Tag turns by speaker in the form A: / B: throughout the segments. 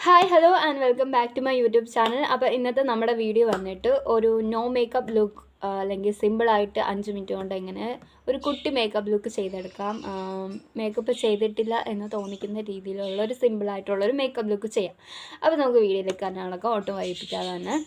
A: Hi hello and welcome back to my YouTube channel. അപ്പോൾ ഇന്നത്തെ നമ്മുടെ വീഡിയോ വന്നിട്ട് ഒരു നോ മേക്കപ്പ് ലുക്ക് അല്ലെങ്കിൽ സിമ്പിളായിട്ട് 5 മിനിറ്റ് കൊണ്ട് എങ്ങനെ ഒരു കുട്ടി മേക്കപ്പ് ലുക്ക് ചെയ്തെടുക്കാം, മേക്കപ്പ് ചെയ്തിട്ടില്ല എന്ന് തോന്നിക്കുന്ന രീതിയിലുള്ള ഒരു സിമ്പിളായിട്ടുള്ളൊരു മേക്കപ്പ് ലുക്ക് ചെയ്യാം. അപ്പോൾ നമുക്ക് വീഡിയോയിലേക്ക് തന്നെ നടക്കാം, ഒട്ടും വൈകിപ്പിക്കാതെ തന്നെ.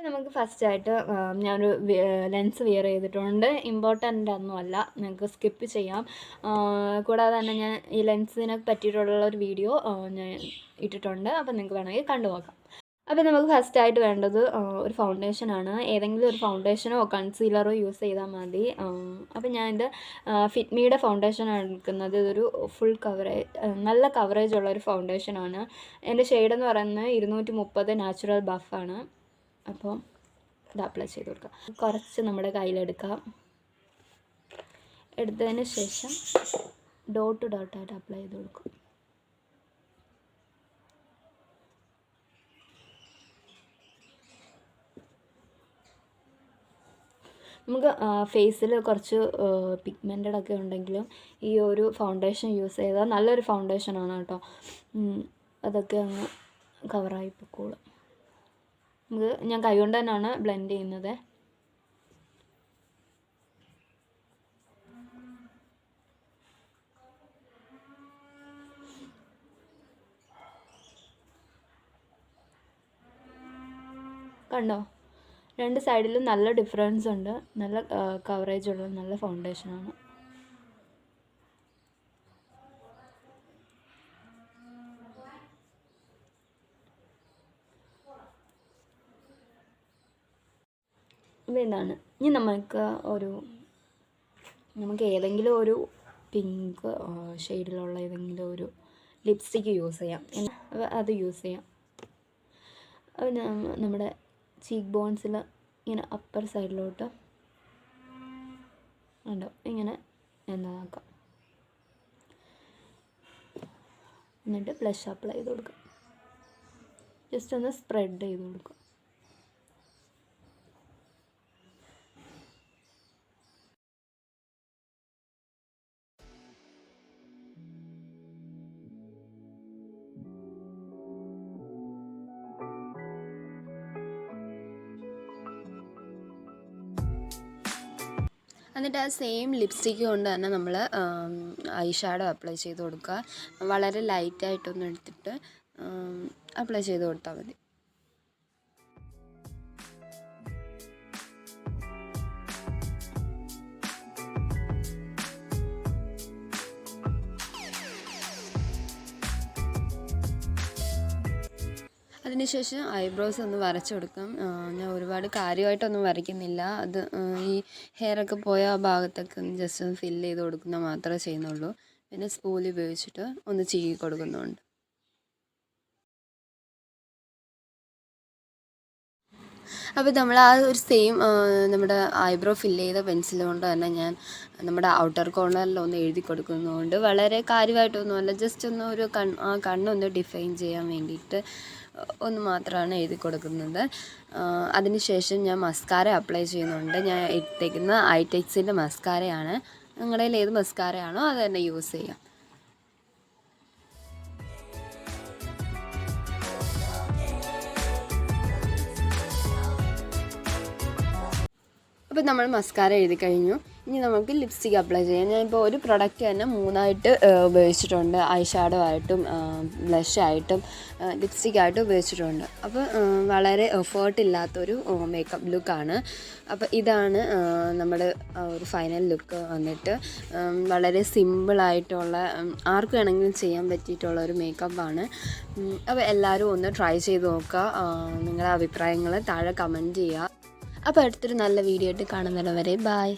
A: നമുക്ക് ഫസ്റ്റായിട്ട് ഞാനൊരു ലെൻസ് വിയർ ചെയ്തിട്ടുണ്ട്. ഇമ്പോർട്ടൻ്റ് ഒന്നുമല്ല, നിങ്ങൾക്ക് സ്കിപ്പ് ചെയ്യാം. കൂടാതെ തന്നെ ഞാൻ ഈ ലെൻസിനെ പറ്റിയിട്ടുള്ള ഒരു വീഡിയോ ഞാൻ ഇട്ടിട്ടുണ്ട്, അപ്പോൾ നിങ്ങൾക്ക് വേണമെങ്കിൽ കണ്ടു നോക്കാം. അപ്പോൾ നമുക്ക് ഫസ്റ്റായിട്ട് വേണ്ടത് ഒരു ഫൗണ്ടേഷനാണ്. ഏതെങ്കിലും ഒരു ഫൗണ്ടേഷനോ കൺസീലറോ യൂസ് ചെയ്താൽ മതി. അപ്പോൾ ഞാനിത് ഫിറ്റ്മിയുടെ ഫൗണ്ടേഷനാണ് എടുക്കുന്നത്. ഇതൊരു ഫുൾ കവറേജ്, നല്ല കവറേജ് ഉള്ളൊരു ഫൗണ്ടേഷനാണ്. എൻ്റെ ഷെയ്ഡെന്ന് പറയുന്നത് 230 നാച്ചുറൽ ബഫാണ്. അപ്പോൾ ഇത് അപ്ലൈ ചെയ്ത് കൊടുക്കാം. കുറച്ച് നമ്മുടെ കയ്യിലെടുക്കാം. എടുത്തതിന് ശേഷം ഡോട്ട് ഡോട്ടായിട്ട് അപ്ലൈ ചെയ്ത് കൊടുക്കും. നമുക്ക് ഫേസിൽ കുറച്ച് പിഗ്മെൻറ്റഡ് ഒക്കെ ഉണ്ടെങ്കിലും ഈ ഒരു ഫൗണ്ടേഷൻ യൂസ് ചെയ്താൽ നല്ലൊരു ഫൗണ്ടേഷനാണ് കേട്ടോ. അതൊക്കെ അങ്ങ് കവറായി പൊക്കോളും. നമുക്ക് ഞാൻ കൈകൊണ്ട് തന്നെയാണ് ബ്ലെൻഡ് ചെയ്യുന്നത്. കണ്ടോ, രണ്ട് സൈഡിലും നല്ല ഡിഫറൻസ് ഉണ്ട്. നല്ല കവറേജ് ഉള്ള നല്ല ഫൗണ്ടേഷനാണ്. ഇതാണ്. ഇനി നമുക്ക് ഏതെങ്കിലും ഒരു പിങ്ക് ഷെയ്ഡിലുള്ള ഏതെങ്കിലും ഒരു ലിപ്സ്റ്റിക്ക് യൂസ് ചെയ്യാം. അത് യൂസ് ചെയ്യാം. അത് നമ്മുടെ ചീക്ക് ബോൺസിൽ ഇങ്ങനെ അപ്പർ സൈഡിലോട്ട് ഉണ്ടോ ഇങ്ങനെ എന്താക്കാം. എന്നിട്ട് ബ്ലഷ് അപ്ലൈ ചെയ്ത് കൊടുക്കുക. ജസ്റ്റ് ഒന്ന് സ്പ്രെഡ് ചെയ്ത് കൊടുക്കുക. എന്നിട്ട് ആ സെയിം ലിപ്സ്റ്റിക്ക് കൊണ്ട് തന്നെ നമ്മൾ ഐ ഷാഡോ അപ്ലൈ ചെയ്ത് കൊടുക്കുക. വളരെ ലൈറ്റായിട്ടൊന്ന് എടുത്തിട്ട് അപ്ലൈ ചെയ്ത് കൊടുത്താൽ മതി. അതിനുശേഷം ഐബ്രോസ് ഒന്ന് വരച്ചു കൊടുക്കാം. ഞാൻ ഒരുപാട് കാര്യമായിട്ടൊന്നും വരയ്ക്കുന്നില്ല. അത് ഈ ഹെയറൊക്കെ പോയ ആ ഭാഗത്തൊക്കെ ഒന്ന് ജസ്റ്റ് ഒന്ന് ഫില്ല് ചെയ്ത് കൊടുക്കുന്ന മാത്രമേ ചെയ്യുന്നുള്ളൂ. പിന്നെ സ്പൂല് ഉപയോഗിച്ചിട്ട് ഒന്ന് ചീകി കൊടുക്കുന്നുണ്ട്. അപ്പോൾ നമ്മൾ ആ ഒരു സെയിം നമ്മുടെ ഐബ്രോ ഫില്ല് ചെയ്ത പെൻസിൽ കൊണ്ട് തന്നെ ഞാൻ നമ്മുടെ ഔട്ടർ കോർണറിലൊന്ന് എഴുതി കൊടുക്കുന്നതുകൊണ്ട് വളരെ കാര്യമായിട്ടൊന്നുമല്ല, ജസ്റ്റ് ഒന്ന് ഒരു കണ്ണൊന്ന് ഡിഫൈൻ ചെയ്യാൻ വേണ്ടിയിട്ട് ഒന്ന് മാത്രമാണ് എഴുതി കൊടുക്കുന്നത്. അതിനുശേഷം ഞാൻ മസ്കാര അപ്ലൈ ചെയ്യുന്നുണ്ട്. ഞാൻ ഇട്ടേക്കുന്ന ഐടെക്സിൻ്റെ മസ്കാരയാണ്. നിങ്ങളുടെ കയ്യിൽ ഏത് മസ്കാരയാണോ അത് തന്നെ യൂസ് ചെയ്യാം. അപ്പോൾ നമ്മൾ മസ്കാര എഴുതി കഴിഞ്ഞു. ഇനി നമുക്ക് ലിപ്സ്റ്റിക്ക് അപ്ലൈ ചെയ്യാം. ഞാനിപ്പോൾ ഒരു പ്രൊഡക്റ്റ് തന്നെ 3ആയിട്ട് ഉപയോഗിച്ചിട്ടുണ്ട്. ഐ ഷാഡോ ആയിട്ടും ബ്ലഷായിട്ടും ലിപ്സ്റ്റിക്കായിട്ടും ഉപയോഗിച്ചിട്ടുണ്ട്. അപ്പോൾ വളരെ എഫേർട്ട് ഇല്ലാത്തൊരു മേക്കപ്പ് ലുക്കാണ്. അപ്പോൾ ഇതാണ് നമ്മുടെ ഒരു ഫൈനൽ ലുക്ക് വന്നിട്ട്. വളരെ സിമ്പിളായിട്ടുള്ള ആർക്ക് വേണമെങ്കിലും ചെയ്യാൻ പറ്റിയിട്ടുള്ള ഒരു മേക്കപ്പാണ്. അപ്പോൾ എല്ലാവരും ഒന്ന് ട്രൈ ചെയ്ത് നോക്കുക. നിങ്ങളുടെ അഭിപ്രായങ്ങൾ താഴെ കമൻറ്റ് ചെയ്യുക. അപ്പോൾ അടുത്തൊരു നല്ല വീഡിയോ ആയിട്ട് കാണുന്നിടം വരെ ബൈ.